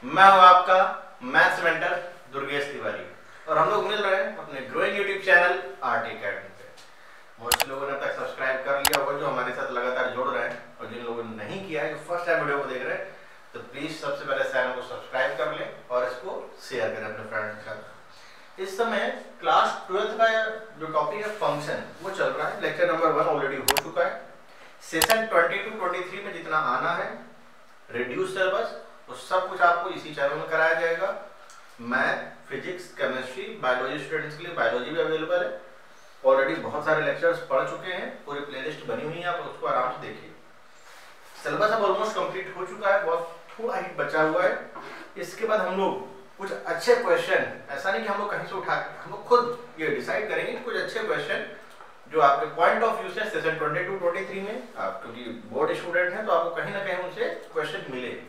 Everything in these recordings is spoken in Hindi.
मैं हूं आपका मैथ्स मेंटर दुर्गेश तिवारी और हम लोग मिल रहे हैं अपने growing YouTube channel art academy पे। मोस्ट लोगों ने तक सब्सक्राइब कर लिया होगा जो हमारे साथ लगातार जुड़ रहे हैं, और जिन लोगों ने नहीं किया है, जो फर्स्ट टाइम वीडियो को देख रहे हैं, तो प्लीज सबसे पहले चैनल को सब्सक्राइब कर लें और इसको शेयर करें अपने फ्रेंड्स के साथ। इस समय क्लास 12th का जो टॉपिक है फंक्शन, वो चल रहा है। लेक्चर नंबर 1 ऑलरेडी हो चुका है। सेशन 22-23 में जितना आना है रिड्यूस सिलेबस, वो सब कुछ आपको इसी चैनल में कराया जाएगा। Math, physics, chemistry, biology students के लिए बायोलॉजी भी अवेलेबल है। ऑलरेडी बहुत सारे लेक्चर्स पढ़ चुके हैं, पूरी प्लेलिस्ट बनी हुई है, आप उसको आराम से देखिए। सिलेबस अब ऑलमोस्ट कंप्लीट हो चुका है, बहुत थोड़ा ही बचा हुआ है। इसके बाद हम लोग कुछ अच्छे क्वेश्चन, ऐसा नहीं कि हम लोग कहीं से उठा, हम लोग खुद ये डिसाइड करेंगे कुछ अच्छे क्वेश्चन जो आपके पॉइंट ऑफ व्यू से सेशन 22-23 में, आप क्योंकि बोर्ड स्टूडेंट हैं तो आपको कहीं ना कहीं उनसे क्वेश्चन मिले।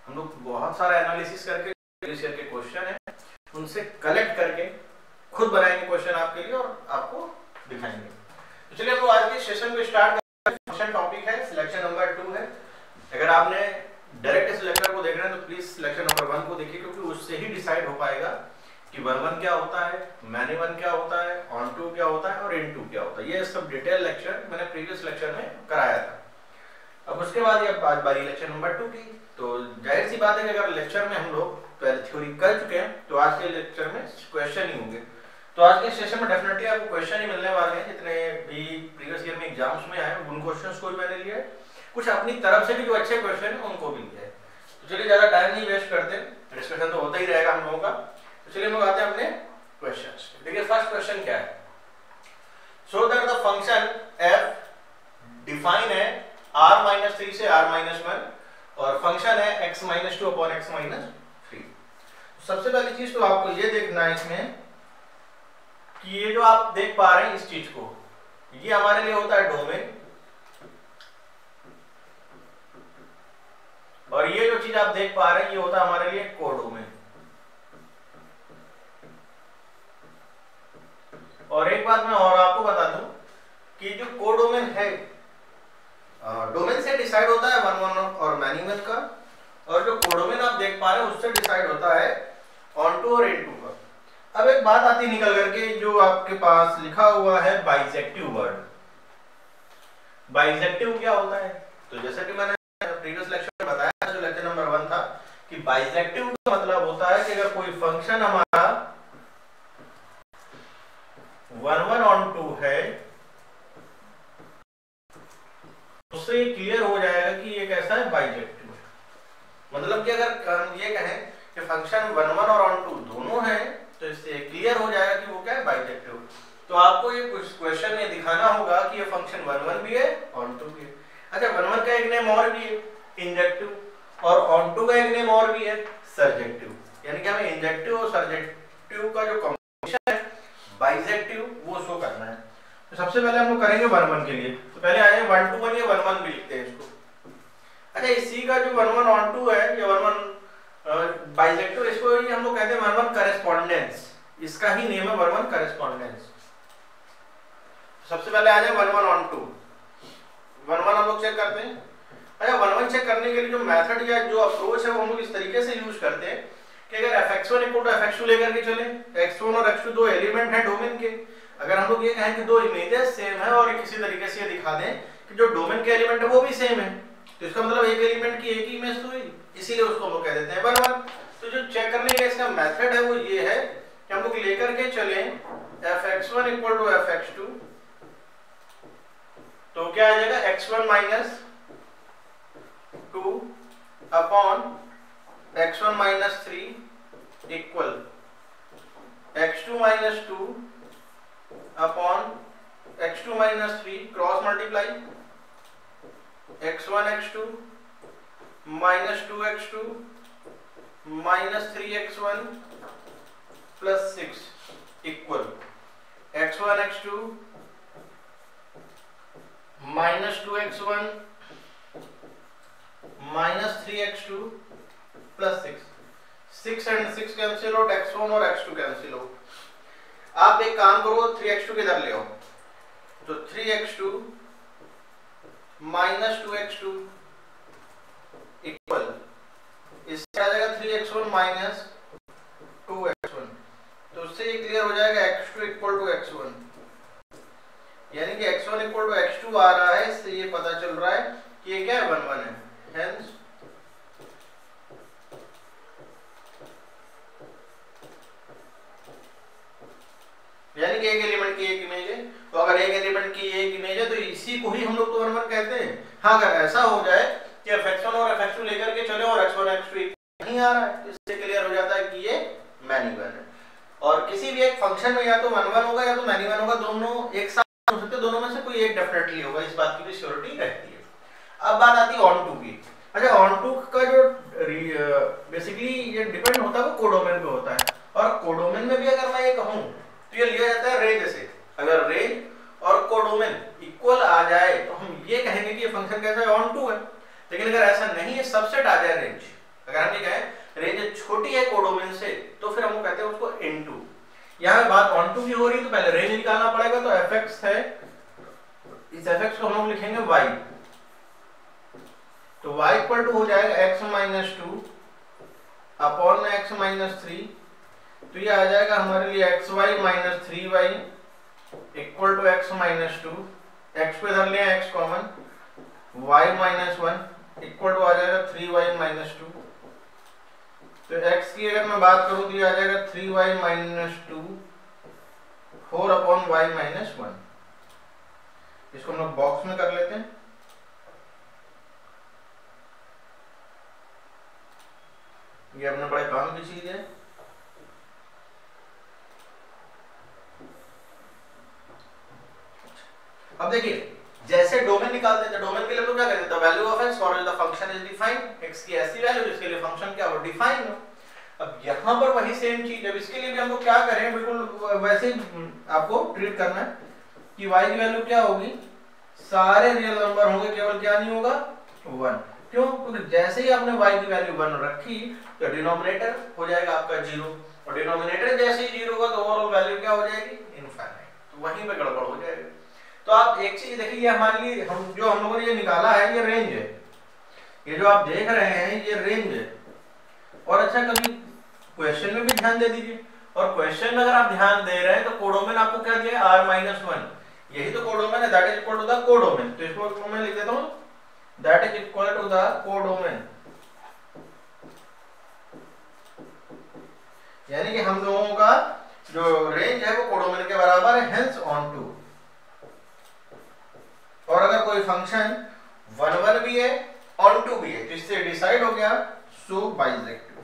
हम लोग बहुत सारा एनालिसिस करके के क्वेश्चन है उनसे कलेक्ट करके खुद बनाएंगे क्वेश्चन आपके लिए और आपको दिखाएंगे। तो चलिए हम लोग आज के सेशन को स्टार्ट करते हैं। फंक्शन टॉपिक है, सिलेक्शन नंबर 2 है। अगर आपने डायरेक्ट इस लेक्चर को देख रहे हैं तो प्लीज सिलेक्शन नंबर 1 को देखिए, क्योंकि उससे ही डिसाइड हो पाएगा कि 1-1 क्या होता है, मैनी 1 क्या होता है, ऑन 2 क्या होता है और इन 2 क्या होता है। ये सब डिटेल लेक्चर मैंने प्रीवियस लेक्चर में कराया था। अब उसके बाद ये आज बारी लेक्चर नंबर 2 की। तो जाहिर सी बात है कि अगर लेक्चर में हम लोग पहले थ्योरी कर चुके हैं तो आज के लेक्चर में क्वेश्चन ही होंगे। तो आज के सेशन में डेफिनेटली आपको क्वेश्चन ही मिलने वाले हैं। जितने भी प्रीवियस ईयर में एग्जाम्स में आए उन क्वेश्चंस को भी मैंने लिया है, कुछ अपनी तरफ से भी जो अच्छे क्वेश्चन है उनको भी लिया है। तो चलिए ज्यादा टाइम नहीं वेस्ट करते, डिस्कशन तो होता ही रहेगा हम लोगों का। तो चलिए हम लोग आते हैं अपने क्वेश्चंस। देखिए फर्स्ट क्वेश्चन क्या है। So that the function f define है r-3 से r-1 और फंक्शन है x-2 अपॉन x-3। सबसे पहली चीज तो आपको ये देखना है इसमें कि ये जो आप देख पा रहे हैं इस चीज को, ये हमारे लिए होता है डोमेन, और ये जो चीज आप देख पा रहे हैं ये होता है हमारे लिए कोडोमेन। और एक बात मैं और आपको बता दूं कि जो कोडोमेन है, डोमेन से डिसाइड होता है 1-1 और मैनी 1 का, और जो कोडोमेन आप देख पा रहे हैं उससे डिसाइड होता है ऑन 2 और इन 2 का। अब एक बात आती निकल करके, जो आपके पास लिखा हुआ है बाइजेक्टिव वर्ड। बाइजेक्टिव क्या होता है? तो जैसा कि मैंने प्रीवियस लेक्चर में बताया, जो लेक्चर नंबर 1 था, कि बाइजेक्टिव का मतलब होता है कि अगर कोई फंक्शन हमारा 1-1 ऑन 2 है, उससे क्लियर हो जाएगा कि ये कैसा है, बाइजेक्टिव। मतलब कि अगर हम ये कहें कि फंक्शन 1-1 और ऑन 2 दोनों हैं, तो इससे क्लियर हो जाएगा कि वो क्या है, बाइजेक्टिव। तो आपको ये कुछ क्वेश्चन में दिखाना होगा कि ये फंक्शन 1-1 भी है, ऑन 2 भी है। अच्छा, 1-1 का एक नेम और भी है, इंजेक्टिव, और ऑन 2 का एक नेम और भी है, सर्जेक्टिव। यानी कि हमें इंजेक्टिव और सर्जेक्टिव का जो कॉम्बिनेशन है, बाइजेक्टिव, वो शो करना है। तो सबसे पहले हम लोग करेंगे 1-1 के लिए। तो पहले आए 1-2-1 या 1-1 भी लिखते हैं इसको। अच्छा, इसी का जो 1-1 ऑन 2 है या 1-1 बाइजेक्टिव, इसको ये हम लोग कहते हैं 1-1 करेस्पॉन्डेंस। इसका ही नेम है 1-1 करेस्पॉन्डेंस। सबसे पहले आ जाए 1-1 ऑन 2। 1-1 हम लोग चेक करते हैं। अच्छा, 1-1 चेक करने के लिए जो मेथड या जो अप्रोच है वो हम लोग इस तरीके से यूज करते हैं कि अगर fx1 = fx2 लेकर के चले, x1 और x2 दो एलिमेंट है डोमेन के। अगर हम लोग ये कहें कि दो इमेजेस सेम है और किसी तरीके से ये दिखा दें कि जो डोमेन के एलिमेंट है वो भी सेम है, तो इसका मतलब एक एलिमेंट की एक ही इमेज तो हुई, इसीलिए उसको हम लोग कह देते हैं 1-1। तो जो चेक करने का इसका मेथड है वो ये है कि हम लोग लेकर के चले fx1 = fx2, तो क्या आ जाएगा, x1 - 2 upon x1 - 3 equal x2 - 2 upon x2 - 3 cross multiply x1 x2 - 2x2 - 3x1 + 6 equal x1 x2 - 2x1 - 3x2 + 6। 6 and 6 cancel out, x1 और x2 कैंसिल आउट। आप एक काम करो, 3x2 किधर ले आओ, तो 3x2 - 2x2 इक्वल, इससे आ जाएगा 3x1 माइनस 2x1, तो उससे ये क्लियर हो जाएगा x2 इक्वल टू x1, यानी कि x1 इक्वल टू x2 आ रहा है। इससे ये पता चल रहा है कि ये क्या है, 1 1 है। हेंस यानी कि एक एलिमेंट की एक इमेज है, तो अगर एक एलिमेंट की एक इमेज है तो इसी को ही हम लोग तो 1 1 कहते हैं। हाँ, अगर ऐसा हो जाए कि f(x1) और f(x2) लेकर के चले और x1 x2 नहीं आ रहा है, तो इससे क्लियर हो जाता है कि ये मैनी वन है। और किसी भी एक फंक्शन में या तो 1 1 होगा या तो मैनी वन होगा, दोनों एक साथ हो सकते, दोनों में से कोई एक डेफिनेटली होगा, इस बात की भी श्योरिटी रहती है। अब बात आती है ऑन टू की। अच्छा, ऑन टू का जो बेसिकली ये डिपेंड होता है वो कोडोमेन पे होता है, और कोडोमेन में भी अगर मैं ये कहूँ तो ये लिया जाता है रेंज से। अगर रेंज और कोडोमेन इक्वल आ जाए तो हम ये कहेंगे कि ये फंक्शन कैसा है, ऑन टू है। लेकिन अगर ऐसा नहीं है, सबसेट आ जाए रेंज, अगर हम ये कहें रेंज छोटी है कोडोमेन से, तो फिर हम कहते हैं उसको इनटू। यहाँ बात ऑन टू की हो रही है तो पहले रेंज निकालना पड़ेगा, तो fx है, इस fx को हम लोग लिखेंगे y, तो y इक्वल टू हो जाएगा x minus 2 upon x minus 3, तो ये आ जाएगा हमारे लिए xy minus 3y equal to x minus 2, x पे धर लिया x common, y minus 1 equal to आ जाएगा 3y माइनस 2। तो x की अगर मैं बात करूं तो ये आ जाएगा 3y minus 2 4 upon y minus 1। इसको हम लोग बॉक्स में कर लेते हैं। ये अपने बड़े काम की चीज है। अब देखिए, जैसे डोमेन निकालते थे, डोमेन के लिए हम लोग क्या करते थे, वैल्यू ऑफ x और the function is defined, x की ऐसी वैल्यू जिसके लिए फंक्शन क्या हो, डिफाइन हो। अब यहाँ पर वही सेम चीज है, इसके लिए भी हमको क्या करें, बिल्कुल वैसे ही आपको ट्रीट करना है कि y की वैल्यू क्या होगी, सारे रियल नंबर होंगे, केवल क्या नहीं होगा, 1। क्यों? क्योंकि जैसे ही आपने y की वैल्यू 1 रखी तो डिनोमिनेटर हो जाएगा आपका 0, और डिनोमिनेटर जैसे ही 0 होगा तो ओवरऑल वैल्यू क्या हो जाएगी, इनफाइनाइट। तो वहीं पे गड़बड़ हो जाएगी। तो आप एक चीज देखिए, ये हमारे लिए हम लोगों ने ये निकाला है, ये रेंज है, ये जो आप देख रहे हैं ये रेंज है। और अच्छा, कभी क्वेश्चन में भी ध्यान दे दीजिए, और क्वेश्चन में अगर आप ध्यान दे रहे हैं तो कोडोमेन आपको क्या दिया, r-1, यही तो कोडोमेन है, that is equal to the codomain. तो इसको मैं लिख देता हूं, that is equal to the codomain, यानी कि हम लोगों का जो रेंज है वो कोडोमेन के बराबर है, हेंस ऑन टू। और अगर कोई फंक्शन 1 1 भी है, ऑन टू भी है, तो इससे डिसाइड हो गया सो बाइजेक्टिव।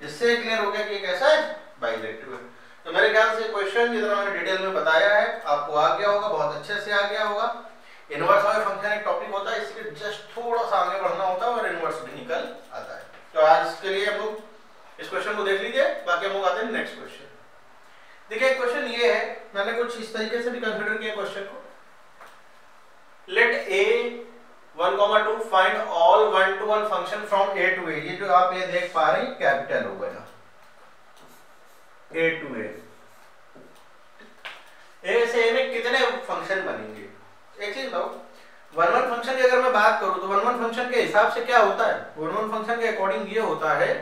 इससे क्लियर हो गया कि कैसा है, बाइजेक्टिव है। तो मेरे ख्याल से क्वेश्चन जितना मैंने डिटेल में बताया है आपको आ गया होगा, बहुत अच्छे से आ गया होगा। इनवर्स ऑफ फंक्शन एक टॉपिक होता है, इसके जस्ट थोड़ा सा आगे बढ़ना होता है और इनवर्स भी निकल आता है। तो आज के लिए हम लोग इस क्वेश्चन को देख लीजिए, बाकी हम लोग आते हैं नेक्स्ट क्वेश्चन। देखिए क्वेश्चन ये है, मैंने कुछ इस तरीके से भी कंसीडर किया क्वेश्चन को। Let a 1, 2 find all 1 to 1 function from a to a। ये जो आप ये देख पा रहे हैं कैपिटल हो गया, a to a। a से a में कितने फंक्शन बनेंगे? एक चीज बताओ, 1 1 फंक्शन की अगर मैं बात करूं तो 1 1 फंक्शन के हिसाब से क्या होता है, 1 1 फंक्शन के अकॉर्डिंग ये होता है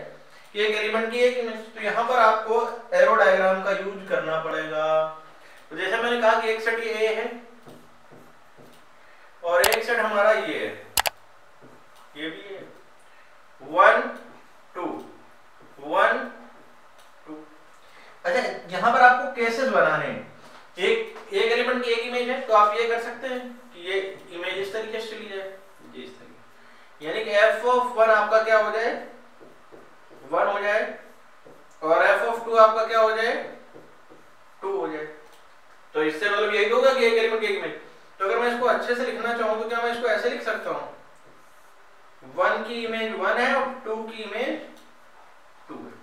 कि एक एलिमेंट की एक इमेज, तो यहाँ पर आपको एरो डायग्राम का यूज करना पड़ेगा। तो जैसे मैंने कहा कि एक सेट ये है और एक सेट हमारा ये है, ये भी है 1 2 1 2। अच्छा, यहाँ पर आपको केसेस बनाने हैं। एक एलिमेंट की एक इमेज है तो आप ये कर सकते हैं कि ये इमेज इस तरीके से चली जाए, इस तरीके, यानी कि f(1) आपका क्या हो जाए, 1 हो जाए, और f(2) आपका क्या हो जाए, 2 हो जाए। तो इससे मतलब यही होगा कि एक एलिमेंट की एक इमेज। तो अगर मैं इसको अच्छे से लिखना चाहूं तो क्या मैं इसको ऐसे लिख सकता हूं, 1 की इमेज 1 है और 2 की इमेज 2 है।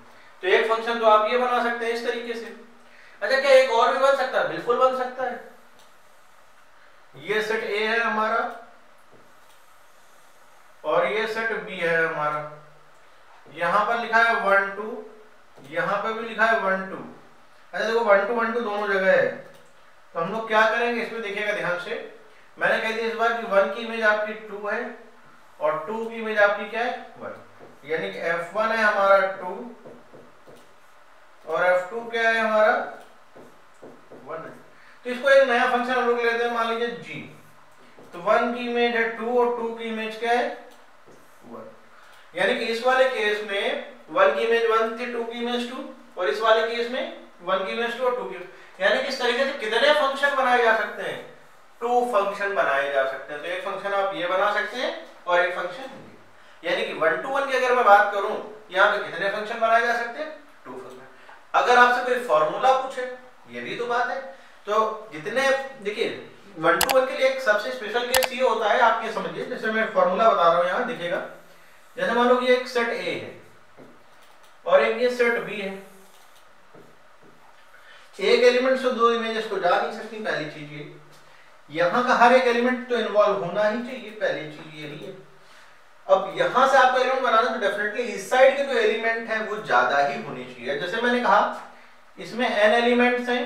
तो एक फंक्शन तो आप ये बना सकते हैं इस तरीके से। अच्छा, क्या एक और भी बन सकता है? बिल्कुल बन सकता है। ये सेट A है हमारा और ये सेट B है हमारा। यहां पर लिखा है 1 2, यहां पर भी लिखा है 1 2। अच्छा देखो, 1 2 1 2 दोनों जगह है, तो हम लोग क्या करेंगे इसमें देखिएगा ध्यान से। मैंने कह दिया इस बार कि 1 की इमेज आपकी 2 है और 2 की इमेज आपकी क्या है 1, यानी कि f1 है हमारा 2 और f2 क्या है हमारा 1 है। तो इसको एक नया फंक्शन हम लोग लेते हैं, मान लीजिए g। तो 1 की इमेज है 2 और 2 की इमेज क्या है 1, यानी कि इस वाले केस में 1 की इमेज 1 थी, 2 की इमेज 2, और इस वाले केस में 1 की इमेज 2 और 2 की, यानी कि इस तरीके से कितने फंक्शन बनाए जा सकते हैं, 2 फंक्शन बनाए जा सकते हैं। तो एक फंक्शन आप ये बना सकते हैं और एक फंक्शन ये, यानी कि 1 to 1 की अगर मैं बात करूं यहाँ पे कितने फंक्शन बनाए जा सकते हैं 2 फंक्शन। अगर आपसे कोई फॉर्मूला पूछे, ये भी तो बात है, तो जितने देखिए 1 to 1 के लिए एक सबसे स्पेशल केस ये होता है, आप ये समझिए, जैसे मैं फॉर्मूला बता रहा हूँ यहाँ दिखेगा, जैसे मान लो कि एक सेट ए है और एक ये सेट बी है, एक एलिमेंट से 2 इमेजेस को जा नहीं सकती, पहली चीज ये, यहाँ का हर एक एलिमेंट तो इन्वॉल्व होना ही चाहिए, पहली चीज ये भी है। अब यहां से आपको एलिमेंट बनाना तो डेफिनेटली इस साइड के जो एलिमेंट हैं वो ज्यादा ही होने चाहिए। जैसे मैंने कहा इसमें n एलिमेंट्स हैं,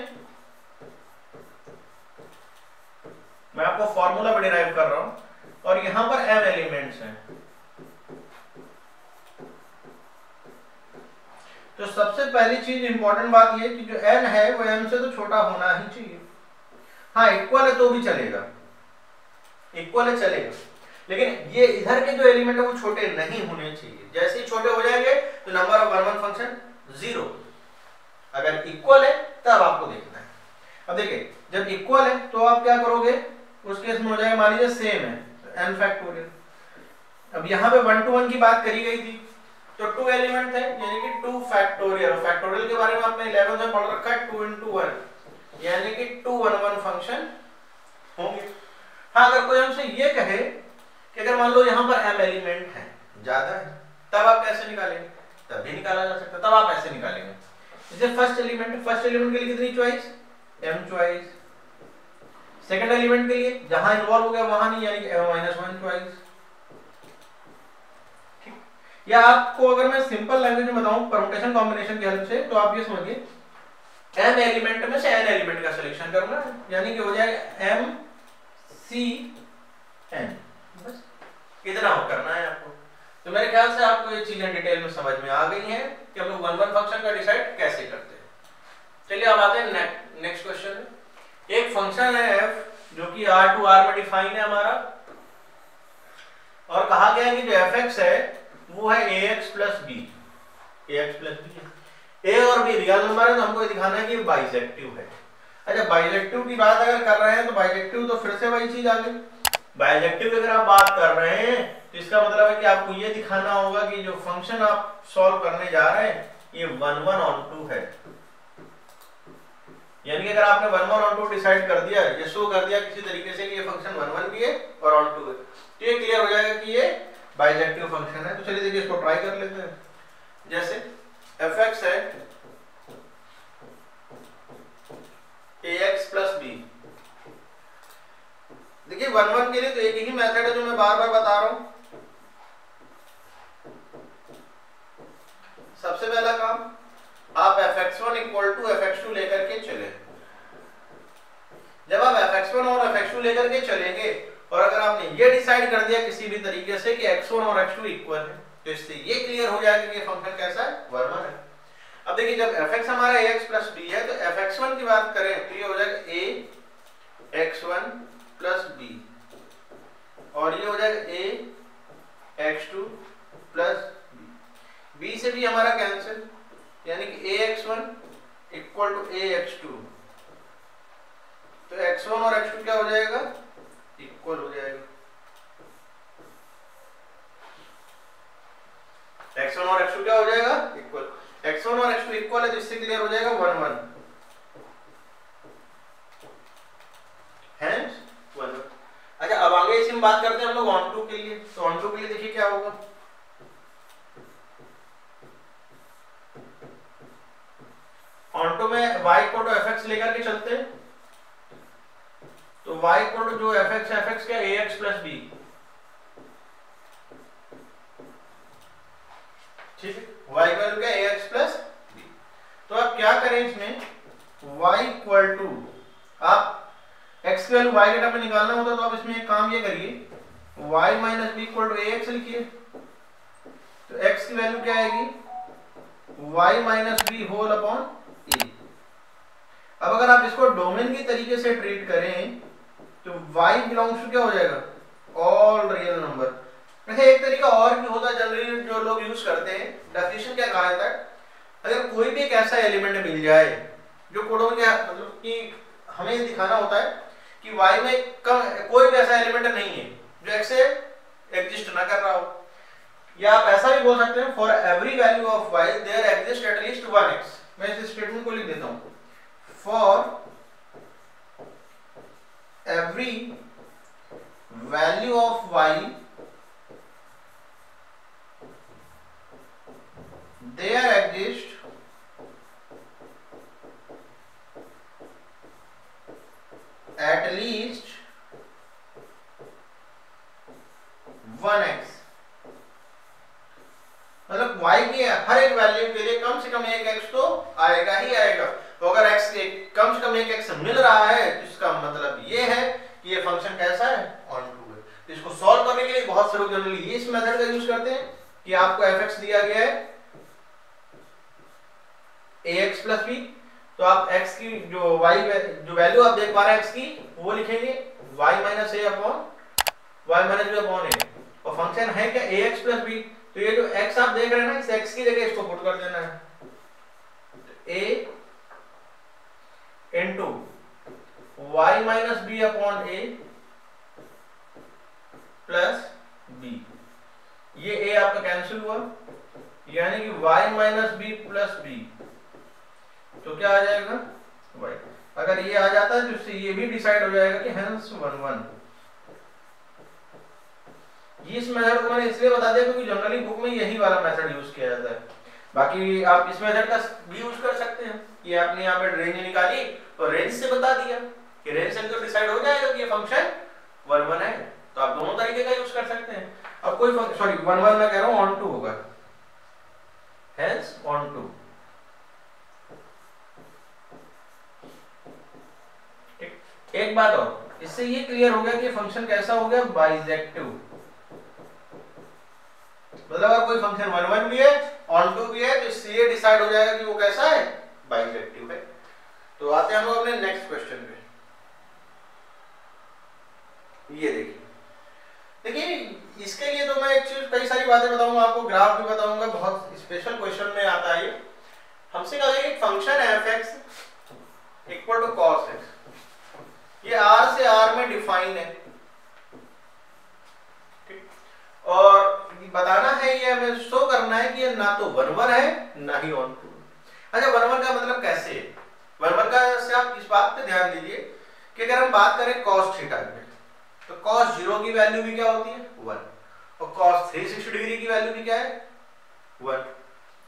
मैं आपको फॉर्मूला पर डिराइव कर रहा हूं, और यहां पर m एलिमेंट्स हैं। तो सबसे पहली चीज इंपॉर्टेंट बात यह कि जो n है वो m से तो छोटा होना ही चाहिए। हाँ इक्वल है तो भी चलेगा, इक्वल है चलेगा, लेकिन ये इधर के जो एलिमेंट है वो छोटे नहीं होने चाहिए। जैसे ही छोटे हो जाएंगे तो नंबर ऑफ वन फंक्शन 0। अगर इक्वल है तब आपको देखना है। अब देखिए जब इक्वल है तो आप क्या करोगे, उस केस में हो जाएगा, मान लीजिए सेम है तो n फैक्टोरियल। अब यहाँ पे 1 to 1 की बात करी गई थी, तो 2 एलिमेंट है यानी कि 2 फैक्टोरियल। फैक्टोरियल के बारे में आपने 11th में पढ़ रखा है, 2 into 1 यानी कि 2 1 फंक्शन होंगे। हाँ अगर कोई हमसे ये कहे कि अगर मान लो यहाँ पर m एलिमेंट है, ज्यादा है, तब आप कैसे निकालेंगे, तब भी निकाला जा सकता है, तब आप ऐसे निकालेंगे। जैसे फर्स्ट एलिमेंट के लिए कितनी choice, m choice. Second element के लिए जहां इन्वॉल्व हो गया वहां नहीं, यानी कि m-1 चॉइस। या आपको अगर मैं सिंपल लैंग्वेज में बताऊं परम्यूटेशन कॉम्बिनेशन की हेल्प से, तो आप ये समझिए m एलिमेंट में से n एलिमेंट का सिलेक्शन करना है, यानी कि हो जाएगा m c n, बस इतना हो करना है आपको। तो मेरे ख्याल से आपको ये चीजें डिटेल में समझ में आ गई हैं कि हम लोग 1 फंक्शन का डिसाइड कैसे करते हैं। चलिए अब आते हैं नेक्स्ट क्वेश्चन में। एक फंक्शन है f जो कि r to r में डिफाइन है हमारा, और कहा गया है कि जो fx है वो है ax plus b। a और b रियल नंबर है, तो हमको दिखाना है कि बाइजेक्टिव है। अच्छा बाइजेक्टिव की बात अगर कर रहे हैं तो बाइजेक्टिव तो फिर से वही चीज आ गई। बाइजेक्टिव की अगर आप बात कर रहे हैं तो इसका मतलब है कि आपको ये दिखाना होगा कि जो फंक्शन आप सॉल्व करने जा रहे हैं ये 1 1 on 2 है। यानी कि अगर आपने 1 1 on 2 डिसाइड कर दिया, ये शो कर दिया किसी तरीके से कि ये फंक्शन 1 1 भी है और on 2 है, तो ये क्लियर हो जाएगा कि ये बाइजेक्टिव फंक्शन है। तो चलिए देखिए इसको ट्राई कर लेते हैं। जैसे fx है ax plus b, देखिए 1 1 के लिए तो एक ही मेथड है जो मैं बार बार बता रहा हूं। सबसे पहला काम आप fx1 इक्वल टू fx2 लेकर के चले। जब आप fx1 और fx2 लेकर के चलेंगे और अगर आपने ये डिसाइड कर दिया किसी भी तरीके से कि x1 और x2 इक्वल है, तो इससे ये क्लियर हो जाएगा कि ये फंक्शन कैसा है 1 1 है। अब देखिए जब fx हमारा ax plus b है तो fx1 की बात करें तो ये हो जाएगा a x1 plus b, और ये हो जाएगा a x2 plus b। b से भी हमारा कैंसिल, यानी कि ax1 इक्वल टू ax2, तो x1 और x2 क्या हो जाएगा, इक्वल हो जाएगा। x1 और x2 क्या हो जाएगा, इक्वल। x1 और x2 इक्वल है तो इससे क्लियर हो जाएगा 1 1 हैंस 1 1। अच्छा अब आगे इसी में बात करते हैं हम लोग ऑन टू के लिए। तो ऑन टू के लिए देखिए क्या होगा, ऑन टू में y इक्वल टू fx लेकर के चलते हैं, तो y इक्वल टू जो fx क्या ax plus b, ठीक है, y इक्वल क्या ax plus b। तो आप क्या करें इसमें y इक्वल टू आप x की वैल्यू y के टर्म में निकालना होता तो आप इसमें एक काम ये करिए, y minus B equal to ax लिखिए। तो x की वैल्यू क्या आएगी, y minus B whole upon a। अब अगर आप इसको डोमेन की तरीके से ट्रीट करें तो y बिलोंग्स टू क्या हो जाएगा, ऑल रियल नंबर। वैसे एक तरीका और भी होता है जनरली जो लोग यूज करते हैं, डेफिनेशन क्या कहा जाता है, अगर कोई भी एक ऐसा एलिमेंट मिल जाए जो कोडोन के मतलब कि हमें दिखाना होता है कि y में कोई भी ऐसा एलिमेंट नहीं है जो x से एग्जिस्ट ना कर रहा हो, या आप ऐसा भी बोल सकते हैं for every value of y there exist at least one x। मैं इस स्टेटमेंट को लिख देता हूं, for every value of y there exist at least one x। मतलब y की हर एक वैल्यू के लिए कम से कम एक x तो आएगा ही आएगा। तो अगर x के कम से कम एक x मिल रहा है तो इसका मतलब ये है कि ये फंक्शन कैसा है, ऑन टू है। तो इसको सॉल्व करने के लिए बहुत से लोग जनरली इस मेथड का यूज करते हैं कि आपको fx दिया गया है ax प्लस b, तो आप x की जो वैल्यू आप देख पा रहे हैं x की वो लिखेंगे y minus a upon y minus b upon a, और फंक्शन है क्या ax प्लस b। तो ये जो x आप देख रहे हैं ना, इस x की जगह इसको पुट कर देना है, a into y minus b upon a plus b। ये a आपका कैंसिल हुआ, यानी कि y minus b plus b, तो क्या आ जाएगा y। अगर ये आ जाता है तो इससे ये भी डिसाइड हो जाएगा कि हेंस 1 1। इस मेथड को मैंने इसलिए बता दिया क्योंकि जनरली बुक में यही वाला मेथड यूज किया जाता है। बाकी आप इस मेथड का भी यूज कर सकते हैं, ये आपने यहाँ पे रेंज निकाली तो रेंज से बता दिया कि रेंज से तो डिसाइड हो जाएगा कि ये फंक्शन 1 1 है, तो आप दोनों तरीके का यूज कर सकते हैं। अब कोई सॉरी 1 1 मैं कह रहा हूँ ऑन टू होगा, हेंस ऑन टू। एक बात और, इससे ये क्लियर हो गया कि फंक्शन कैसा हो गया, बाइजेक्टिव। मतलब अगर कोई फंक्शन 1 1 भी है, ऑन टू भी है, तो इससे ये डिसाइड हो जाएगा कि वो कैसा है, बाइजेक्टिव है। तो आते हैं हम लोग अपने नेक्स्ट क्वेश्चन पे। ये देखिए इसके लिए तो मैं एक चीज कई सारी बातें बताऊंगा आपको, ग्राफ भी बताऊंगा, बहुत स्पेशल क्वेश्चन में आता है ये। हमसे कहा गया कि function f(x) equal to cos x, ये r से r में डिफाइन है, ठीक, और बताना है, ये हमें शो करना है कि ये ना तो 1 1 है ना ही ऑन टू। अच्छा 1 1 का मतलब कैसे है, 1 1 का से आप इस बात पे ध्यान दीजिए कि अगर हम बात करें cos थीटा की, तो cos 0 की वैल्यू भी क्या होती है 1, और cos 360 डिग्री की वैल्यू भी क्या है 1,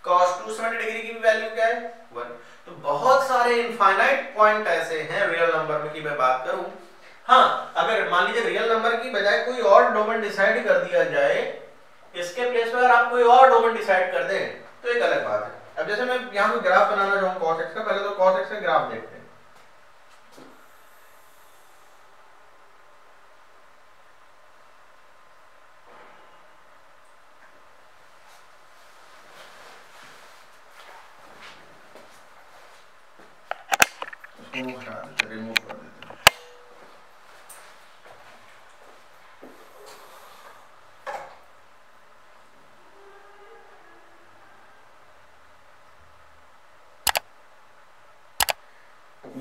cos 270 डिग्री की भी वैल्यू क्या है 1। तो बहुत सारे इनफाइनाइट पॉइंट ऐसे हैं रियल नंबर में कि मैं बात करूं, हाँ अगर मान लीजिए रियल नंबर की बजाय कोई और डोमेन डिसाइड कर दिया जाए, इसके प्लेस में अगर आप कोई और डोमेन डिसाइड कर दें तो एक अलग बात है। अब जैसे मैं यहाँ पे ग्राफ बनाना चाहूँ cos x का, पहले तो cos x का ग्राफ देखते हैं। रिमूव कर देते हैं।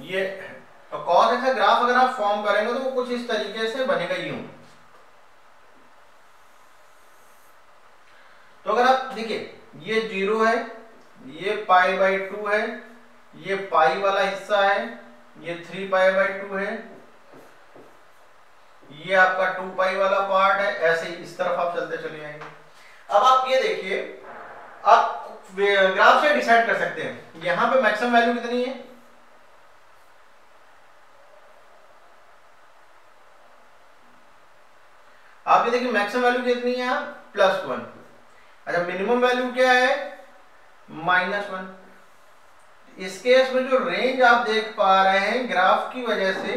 ये cos x का ग्राफ अगर आप फॉर्म करेंगे तो वो कुछ इस तरीके से बनेगा यूं। तो अगर आप देखिए ये 0 है, ये π/2 है, ये पाई वाला हिस्सा है, ये 3π/2 है, ये आपका 2π वाला पार्ट है, ऐसे ही इस तरफ आप चलते चले जाएंगे। अब आप ये देखिए, आप ग्राफ से डिसाइड कर सकते हैं यहां पे मैक्सिमम वैल्यू कितनी है, आप ये देखिए मैक्सिमम वैल्यू कितनी है +1। अच्छा मिनिमम वैल्यू क्या है -1। इस केस में जो रेंज आप देख पा रहे हैं ग्राफ की वजह से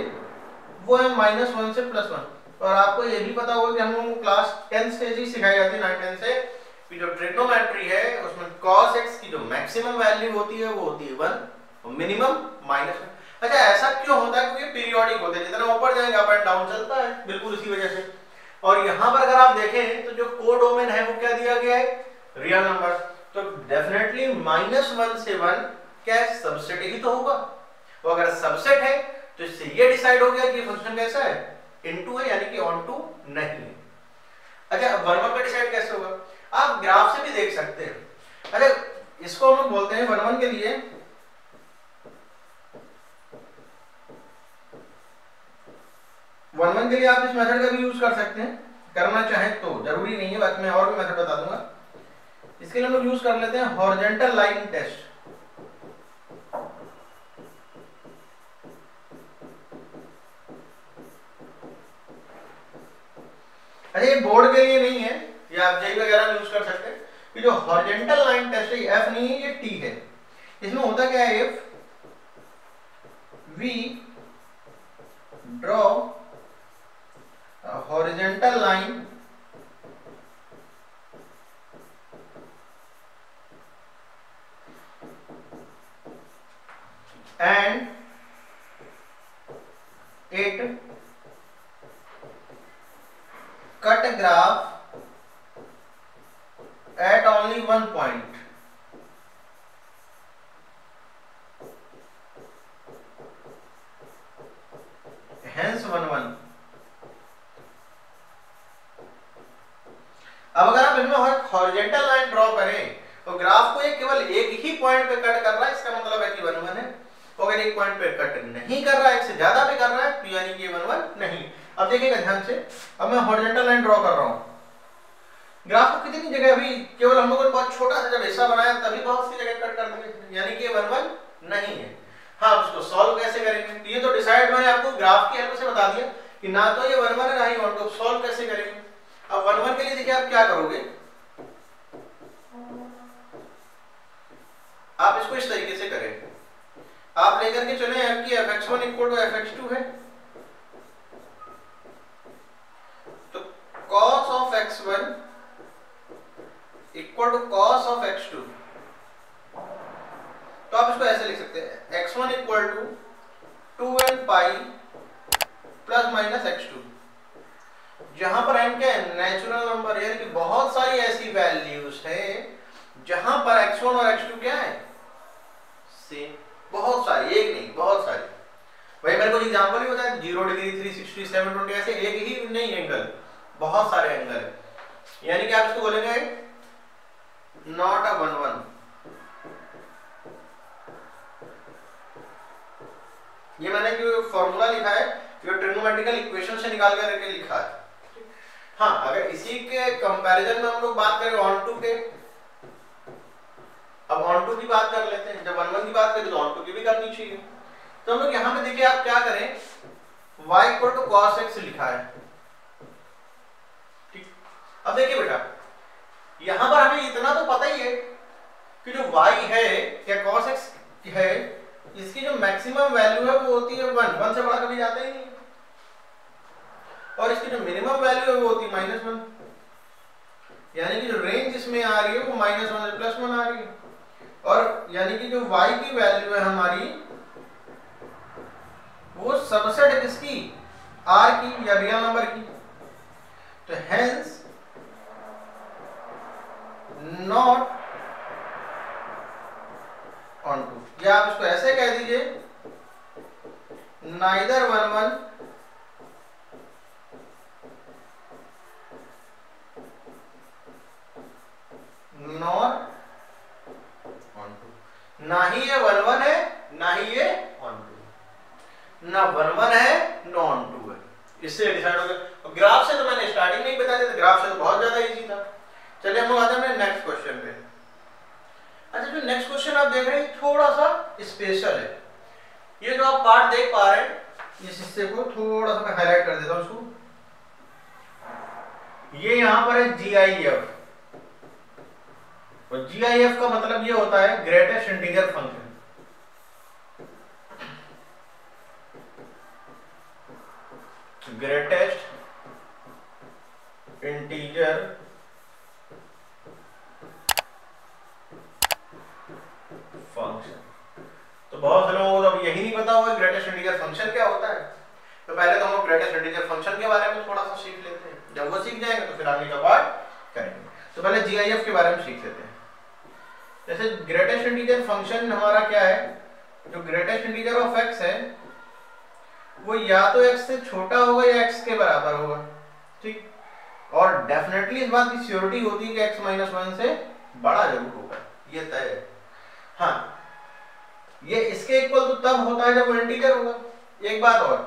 वो है -1 से +1। और आपको ये भी पता होगा कि हम लोगों को क्लास 10 से जी सिखाई जाती है 9-10 से कि जो ट्रिग्नोमेट्री है उसमें cos x की जो मैक्सिमम वैल्यू होती है वो होती है 1 और मिनिमम -1। अच्छा ऐसा क्यों होता है? क्योंकि पीरियोडिक होते हैं, जितना ऊपर जाएंगे अप एंड डाउन चलता है, बिल्कुल इसी वजह से। और यहाँ पर अगर आप देखें तो जो कोडोमेन है वो क्या दिया गया है? Real number. तो डेफिनेटली -1 से 1 क्या है? सबसेट ही तो होगा। तो अगर सबसेट है तो इससे ये डिसाइड हो गया कि फंक्शन कैसा है? इनटू है, यानी कि ऑन टू नहीं है। अच्छा 1 का डिसाइड कैसे होगा? आप ग्राफ से भी देख सकते हैं। अच्छा इसको हम लोग बोलते हैं 1 के लिए आप इस मेथड का भी यूज कर सकते हैं, करना चाहें तो, जरूरी नहीं है, बाकी मैं और भी मेथड बता दूंगा। इसके लिए हम लोग यूज कर लेते हैं हॉरिजॉन्टल लाइन टेस्ट। अच्छा ये बोर्ड के लिए नहीं है, ये आप जेई वगैरह में यूज कर सकते हैं। कि जो हॉरिजॉन्टल लाइन टेस्ट है, एफ नहीं है, ये टी है। इसमें होता क्या है? If we draw horizontal line and it cut graph at only one point, hence 1 1। अब अगर आप इसमें हॉरिजॉन्टल लाइन ड्रॉ करें तो ग्राफ को ये केवल एक ही पॉइंट पे कट कर रहा है, इसका मतलब है कि 1 1 है। तो अगर एक पॉइंट पे कट नहीं कर रहा है, एक से ज्यादा पे कर रहा है, तो यानी कि 1 1 नहीं। अब देखिएगा ध्यान से, अब मैं हॉरिजॉन्टल लाइन ड्रॉ कर रहा हूं। ग्राफ को कितनी जगह, अभी केवल हम लोगों ने बहुत छोटा सा जब हिस्सा बनाया तभी बहुत सी जगह कट कर दिए, यानी कि 1 1 नहीं है। हाँ इसको सॉल्व कैसे करेंगे? तो ये तो डिसाइड मैंने आपको ग्राफ की हेल्प से बता दिया कि ना तो ये 1 1 है ना ही 1 2। सॉल्व कैसे करेंगे? अब 1 1 के लिए देखिए आप क्या करोगे, आप इसको इस तरीके से करेंगे। आप लेकर के चले f की fx1 = fx2 है, तो cos of x1 = cos of x2। तो आप इसको ऐसे लिख सकते हैं, x1 = 2n पाई ± x2। जहां पर n क्या है? नेचुरल नंबर, यानी कि बहुत सारी ऐसी वैल्यूज है जहां पर x1 और x2 क्या है? सेम। बहुत सारी, एक नहीं बहुत सारी। वही मेरे को एग्जांपल ही बताया, 0 डिग्री, 360, 720, ऐसे एक ही नहीं एंगल, बहुत सारे एंगल है। यानी कि आप इसको बोलेंगे नॉट अ 1 1। ये मैंने जो फॉर्मूला लिखा है जो ट्रिग्नोमेट्रिकल इक्वेशन से निकाल करके लिखा है। हाँ अगर इसी के कंपैरिजन में हम लोग बात करें ऑन टू के, अब ऑन टू की बात कर लेते हैं। जब 1 1 की बात करें तो ऑन टू की भी करनी चाहिए। तो हम लोग यहाँ पे देखिए आप क्या करें, y = cos x लिखा है, ठीक। अब देखिए बेटा यहाँ पर हमें इतना तो पता ही है कि जो y है या cos x है, इसकी जो मैक्सिमम वैल्यू है वो होती है 1 1 से बड़ा कभी जाता ही नहीं, और इसकी जो मिनिमम वैल्यू है वो होती है -1। यानी कि जो रेंज इसमें आ रही है वो -1 से +1 आ रही है। और यानी कि जो y की वैल्यू है हमारी वो सबसेट है किसकी? r की या रियल नंबर की। तो हेंस नॉट ऑन टू, या आप इसको ऐसे कह दीजिए, नाइदर 1 1 नॉर ऑन टू। ना ही ये 1 1 है ना ही ये ऑन टू, ना 1 1 है ना ऑन टू है। इससे डिसाइड हो गया। ग्राफ से तो मैंने स्टार्टिंग में ही बता दिया था, ग्राफ से तो बहुत ज्यादा इजी था। चलिए हम लोग आते हैं नेक्स्ट क्वेश्चन पे। अच्छा जो नेक्स्ट क्वेश्चन आप देख रहे हैं थोड़ा सा स्पेशल है। ये जो आप पार्ट देख पा रहे हैं, इस हिस्से को थोड़ा सा मैं हाईलाइट कर देता हूं इसको। ये यहां पर है GIF, और GIF का मतलब ये होता है greatest integer function. Greatest integer function. तो बहुत से लोगों को अब यही नहीं पता होगा ग्रेटेस्ट इंटीजर फंक्शन क्या होता है। तो पहले तो हम लोग ग्रेटेस्ट इंटीजर फंक्शन के बारे में थोड़ा सा सीख लेते हैं, जब वो सीख जाएंगे तो फिर आगे का पार्ट करेंगे। तो पहले जीआईएफ के बारे में सीख लेते हैं। जैसे ग्रेटेस्ट इंटीजर फंक्शन हमारा क्या है, जो ग्रेटेस्ट इंटीजर ऑफ एक्स है वो या तो एक्स से छोटा होगा या एक्स के बराबर होगा, ठीक। और डेफिनेटली इस बात की श्योरिटी होती है कि एक्स माइनस 1 से बड़ा जरूर होगा, ये तय है। हाँ, ये इसके इक्वल तो तब होता है जब वो इंटीजर होगा। एक बात और,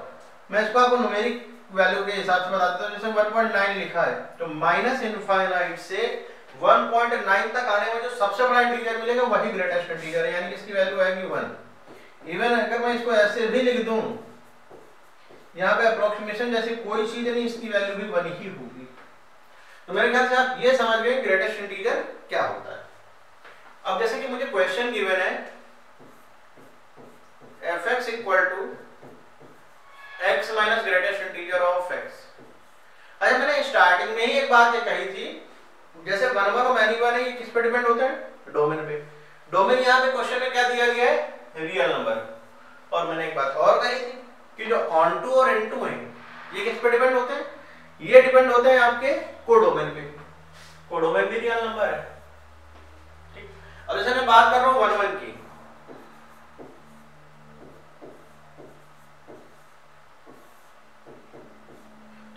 मैं इसको आपको न्यूमेरिक वैल्यू के हिसाब से बता देता हूँ। जैसे 1.9 लिखा है तो माइनस इनफाइनाइट से 1.9 तक आने में जो सबसे बड़ा इंटीजर मिलेगा वही ग्रेटेस्ट इंटीजर है, यानी कि इसकी वैल्यू आएगी 1। इवन अगर मैं इसको ऐसे भी लिख दूं, यहाँ पे अप्रोक्सीमेशन जैसी कोई चीज नहीं, इसकी वैल्यू भी 1 ही होगी। तो मेरे ख्याल से आप ये समझ गए ग्रेटेस्ट इंटीजर क्या होता है। अब जैसे कि मुझे क्वेश्चन गिवन है fx equal to x minus greatest integer of x। अच्छा, मैंने स्टार्टिंग में ही एक बात ये कही थी, जैसे 1 1 और many 1 है, ये किस पे डिपेंड होते हैं, डोमेन पे। डोमेन यहाँ पे क्वेश्चन में क्या दिया गया है, रियल नंबर। और मैंने एक बात और कही थी कि जो ऑन टू और इन टू है ये किस पे डिपेंड होते हैं, ये डिपेंड होते हैं आपके कोडोमेन पे। कोडोमेन भी रियल नंबर है, ठीक। अब जैसे मैं बात कर रहा हूँ 1 1 की,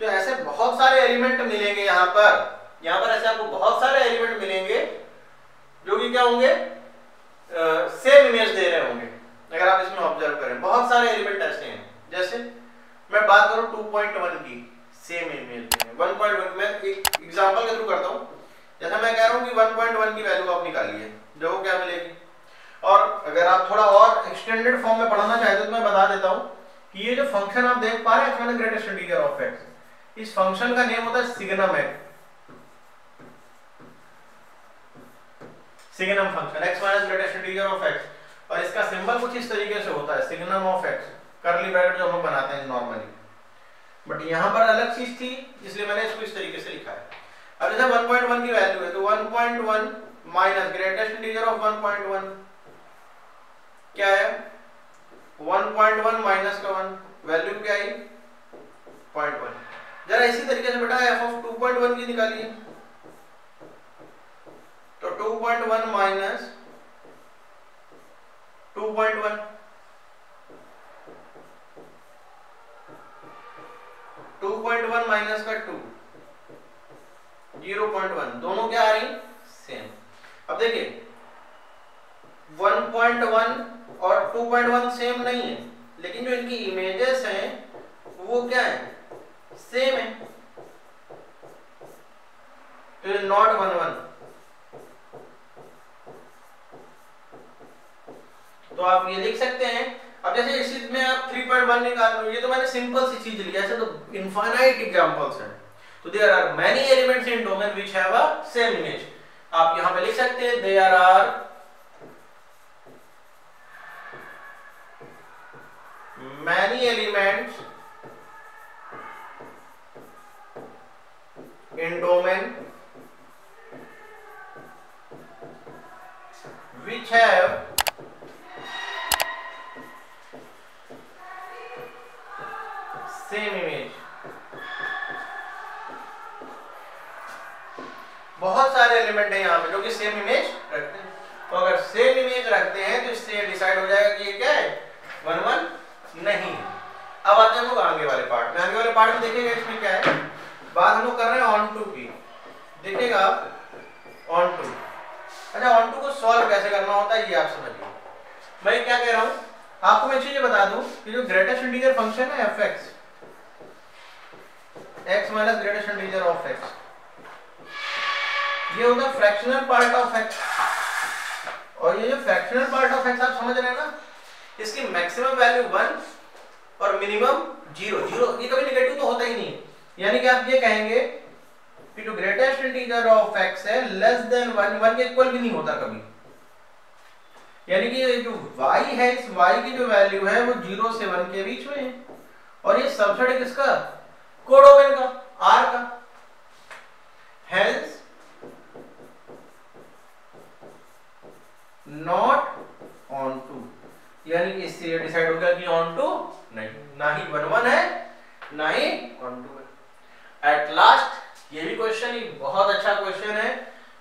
तो ऐसे बहुत सारे एलिमेंट मिलेंगे यहाँ पर ऐसे आपको बहुत सारे एलिमेंट मिलेंगे जो कि क्या होंगे, सेम इमेज दे रहे होंगे। अगर आप इसमें ऑब्जर्व करें बहुत सारे एलिमेंट ऐसे हैं। जैसे मैं बात करूं 2.1 की, सेम इमेज में 1.1, मैं एक एग्जांपल के थ्रू करता हूं। जैसे मैं कह रहा हूं कि 1.1 की वैल्यू आप निकालिए, जो क्या मिलेगी। और अगर आप थोड़ा और एक्सटेंडेड फॉर्म में पढ़ना चाहते हो तो मैं बता देता हूं कि ये जो फंक्शन आप देख पा रहे हैं x greatest integer of x, इस फंक्शन का नेम होता है signum x. Signum function x minus greatest integer of x, और इसका सिंबल कुछ इस तरीके से होता है, signum of x, curly bracket जो हम लोग बनाते हैं नॉर्मली। बट यहाँ पर अलग चीज थी इसलिए मैंने इसको इस तरीके से लिखा है। अब जैसे 1.1 की वैल्यू है तो 1.1 माइनस ग्रेटेस्ट इंटीजर ऑफ 1.1 क्या है, 1.1 माइनस का 1, वैल्यू क्या आई 0.1। जरा इसी तरीके से बेटा f ऑफ 2.1 की निकालिए, तो 2.1 माइनस 2.1, 2.1 माइनस का 2, 0.1, दोनों क्या आ रही सेम। अब देखिए 1.1 और 2.1 सेम नहीं है, लेकिन जो इनकी इमेजेस हैं वो क्या है, सेम है। तो नॉट 1 1, तो आप ये लिख सकते हैं। अब जैसे इसी में आप 3.1 निकाल लो, ये तो मैंने सिंपल सी चीज ली, ऐसे तो इनफाइनाइट एग्जांपल्स हैं। तो there are many elements in domain which have a same image. आप यहां पे लिख सकते हैं there are many elements in domain which have same image. बहुत सारे एलिमेंट हैं यहाँ पे जो कि सेम इमेज रखते हैं। तो अगर सेम इमेज रखते हैं तो इससे डिसाइड हो जाएगा कि ये क्या है, 1 1 नहीं। अब आते हैं हम लोग आगे वाले पार्ट में। आगे वाले पार्ट में देखिएगा इसमें क्या है, बात हम लोग कर रहे हैं ऑन टू की। देखिएगा आप ऑन टू, अच्छा ऑन टू को सॉल्व कैसे करना होता है ये आप समझिए। मैं क्या कह रहा हूँ आपको, मैं चीज बता दूं कि जो ग्रेटेस्ट इंटीजर फंक्शन है fx, x minus greatest integer of x, ये होता है फ्रैक्शनल पार्ट ऑफ x। और ये जो फ्रैक्शनल पार्ट ऑफ x आप समझ रहे हैं ना, इसकी मैक्सिमम वैल्यू 1 और मिनिमम 0 0, ये कभी नेगेटिव तो होता ही नहीं। यानी कि आप ये कहेंगे कि जो ग्रेटेस्ट इंटीजर ऑफ x है लेस देन 1, 1 के इक्वल भी नहीं होता कभी। यानी कि जो y है, इस y की जो वैल्यू है वो 0 से 1 के बीच में है। और ये सबसेट किसका, कोडोमेन का, आर का। हेंस नॉट ऑन टू, यानी कि इससे डिसाइड हो गया कि ऑन टू नहीं, ना ही 1 1 है ना ही ऑन टू है। एट लास्ट ये भी क्वेश्चन ही बहुत अच्छा क्वेश्चन है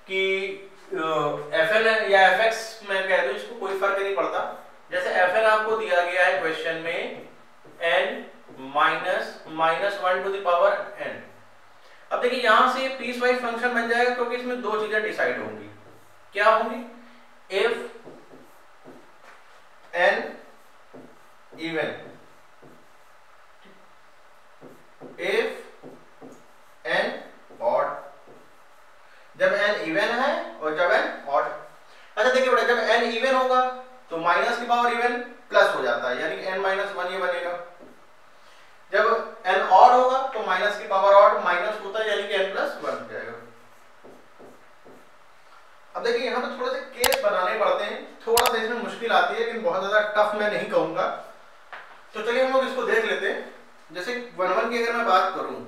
कि fn या fx मैं कह दूं इसको, कोई फर्क नहीं पड़ता। जैसे fn आपको दिया गया है क्वेश्चन में n minus 1 to the power n। अब देखिए यहां से पीस वाइज फंक्शन बन जाएगा, क्योंकि इसमें दो चीजें डिसाइड होंगी। क्या होंगी? If n even, if n odd, जब n इवन है और जब n ऑड। अच्छा देखिए बेटा, जब n इवन होगा तो माइनस की पावर इवन प्लस हो जाता है, यानी कि n माइनस 1 ये बनेगा। जब n ऑड होगा तो माइनस की पावर ऑड माइनस होता है, यानी कि n प्लस 1 हो जाएगा। अब देखिए यहाँ पे थोड़े से केस बनाने पड़ते हैं, थोड़ा सा इसमें मुश्किल आती है, लेकिन बहुत ज्यादा टफ मैं नहीं कहूंगा। तो चलिए हम लोग इसको देख लेते हैं। जैसे 1 1 की अगर मैं बात करूं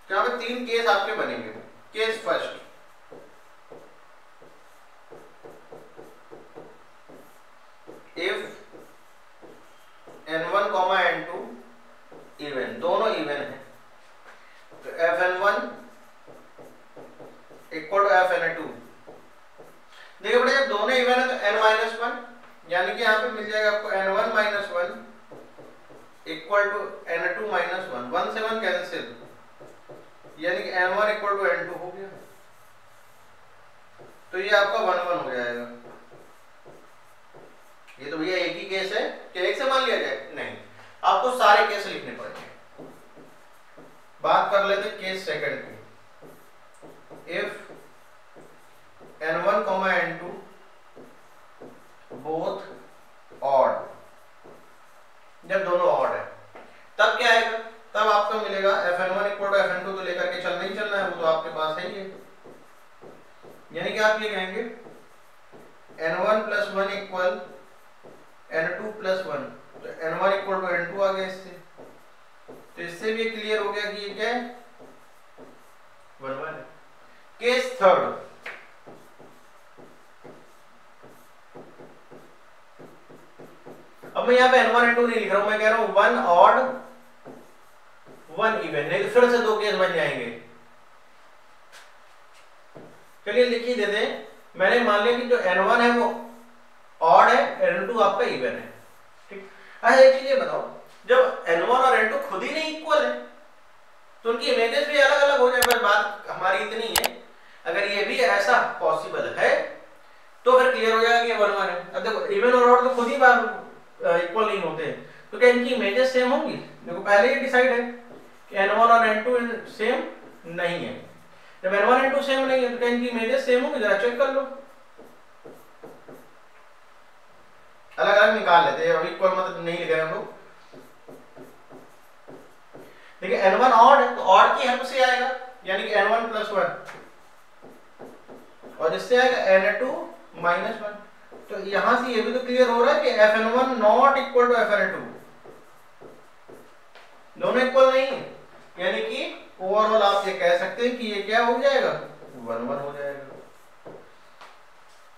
तो यहाँ पे 3 केस आपके बनेंगे। Case first, if n1, n2 even, दोनों इवन है, तो fn1 इक्वल टू fn2। देखिए बेटा जब दोनों इवन है तो n-1, यानी कि यहाँ पे मिल जाएगा आपको n1 minus 1 equal to n2 minus 1, 1 से 1 कैंसिल, यानी कि n1 इक्वल टू n2 हो गया। तो ये आपका 1 1 हो जाएगा। ये तो भैया एक ही केस है, क्या एक से मान लिया जाए? नहीं, आपको सारे केस लिखने पड़ेंगे। बात कर लेते केस सेकंड की। If n1, n2 both odd, जब दोनों ऑड है तब क्या आएगा? तब आपको मिलेगा fn1 इक्वल टू fn2, तो लेकर के चलना ही चलना है, वो तो आपके पास है ही है। यानी कि आप ये कहेंगे n1 plus 1 equal n2 plus 1, तो n1 इक्वल टू n2 आ गया इससे। तो इससे भी क्लियर हो गया कि ये क्या है? 1 1 है। केस थर्ड, अब मैं यहाँ पे n1 n2 नहीं लिख रहा हूं, मैं कह रहा हूं 1 ऑड 1 इवन, नहीं तो फिर से दो केस बन जाएंगे। चलिए लिख ही देते हैं। मैंने मान लिया कि जो n1 है वो ऑड है, n2 आपका इवन है, ठीक। अच्छा एक चीज ये बताओ, जब n1 और n2 खुद ही नहीं इक्वल है तो उनकी इमेजेस भी अलग अलग हो जाए। बस बात हमारी इतनी है, अगर ये भी ऐसा पॉसिबल है तो फिर क्लियर हो जाएगा कि ये 1 1 है। अब देखो इवन और ऑड तो खुद ही इक्वल नहीं होते, तो क्या इनकी इमेजेस सेम होंगी? देखो पहले ही डिसाइड है कि n1 और n2 सेम नहीं है। जब n1 n2 सेम नहीं है तो क्या इनकी इमेजेस सेम होंगी? जरा चेक कर लो, अलग अलग निकाल लेते हैं, अब इक्वल मतलब नहीं लिख रहे हम लोग। देखिए n1 ऑड है तो ऑड की हेल्प से आएगा, यानी कि n1 प्लस 1, और इससे आएगा n2 माइनस 1। तो यहां से ये भी तो क्लियर हो रहा है कि fn1 not equal to fn2, दोनों इक्वल नहीं है, यानी कि ओवरऑल आप ये कह सकते हैं कि ये क्या हो जाएगा? 1 1 हो जाएगा।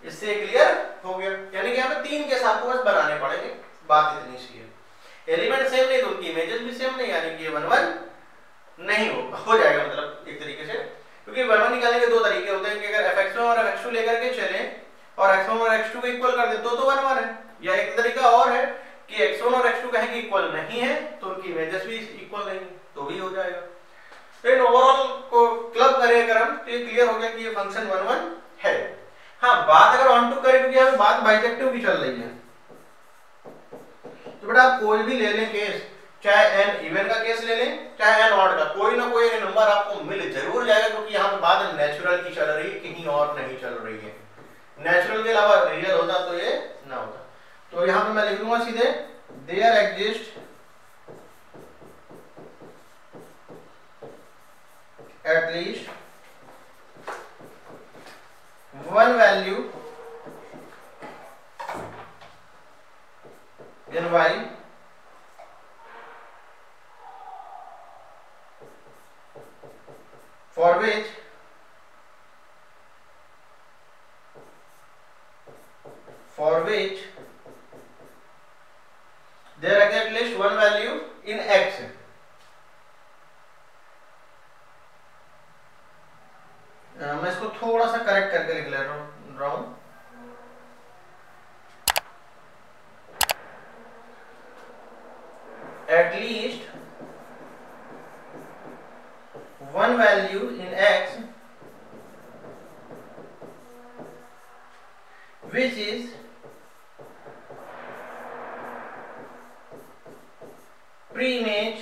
इससे क्लियर हो गया, यानी कि यहाँ पे 3 केस आपको बस बनाने पड़ेंगे, बात इतनी सी है। एलिमेंट सेम नहीं तो उनकी इमेजेस भी सेम नहीं, यानी कि ये 1 1 नहीं हो जाएगा, मतलब एक तरीके से। क्योंकि 1 1 निकालने के दो तरीके होते हैं कि अगर fx1 और fx2 लेकर के चले और x1 और x2 को इक्वल कर दे तो 1 1 है, या एक तरीका और है कि x1 और x2 कहें कि इक्वल नहीं है तो उनकी इमेजेस भी इक्वल नहीं तो भी हो जाएगा। तो इन ओवरऑल को क्लब करें अगर हम तो ये क्लियर हो गया कि ये फंक्शन 1 1 है। हाँ, बात अगर ऑन टू करें, क्योंकि यहाँ बात बाइजेक्टिव की चल रही है, तो बेटा आप कोई भी ले लें केस, चाहे n इवन का केस ले लें चाहे n ऑड का, कोई ना कोई नंबर आपको मिल जरूर जाएगा, क्योंकि यहाँ पे बात नेचुरल की चल रही है, कहीं और नहीं चल रही है। नेचुरल के अलावा रियल होता तो ये ना होता। तो यहाँ पे मैं लिख दूंगा सीधे, there exist at least one value in y for which there is at least one value in x. मैं इसको थोड़ा सा करेक्ट करके लिख ले रहा हूं। At least one value in x which is pre-image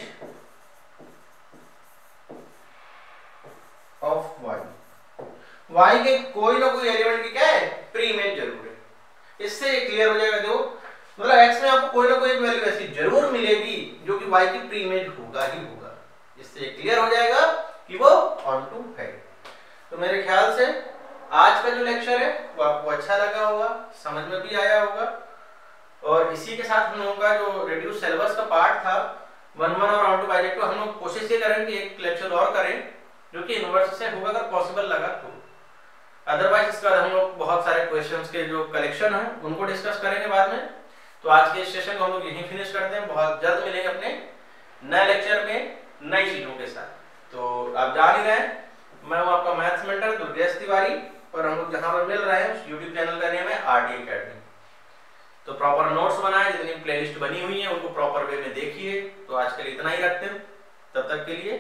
of y। y के कोई ना कोई एलिमेंट की क्या है, प्री इमेज जरूर है। इससे क्लियर हो जाएगा। देखो मतलब x में आपको कोई ना कोई एक वैल्यू ऐसी जरूर मिलेगी जो कि y की प्री इमेज होगा ही होगा। इससे क्लियर हो जाएगा कि वो ऑनटू है। तो मेरे ख्याल से आज का जो लेक्चर है वो आपको अच्छा लगा होगा, समझ में भी आया होगा। और इसी के साथ हम लोगों का जो रिड्यूस सिलेबस का पार्ट था 1-1 और ऑनटू बाइजेक्टिव, हम लोग कोशिश ये करें कि एक लेक्चर और करें जो कि इनवर्स से होगा अगर पॉसिबल लगा तो। अदरवाइज इसके बाद हम लोग बहुत सारे क्वेश्चंस के जो कलेक्शन है उनको डिस्कस करेंगे बाद में। तो आज के सेशन को हम लोग यहीं फिनिश करते हैं। बहुत जल्द मिलेंगे अपने नए लेक्चर में नई चीजों के साथ। तो आप जान ही रहे हैं, मैं हूं आपका मैथ्स मेंटर दुर्गेश तिवारी और हम लोग जहां पर मिल रहे हैं उस यूट्यूब चैनल का नेम है आरटी अकेडमी। तो प्रॉपर नोट्स बनाए, जितनी प्लेलिस्ट बनी हुई है उनको प्रॉपर वे में देखिए। तो आज के लिए इतना ही रखते हैं, तब तक के लिए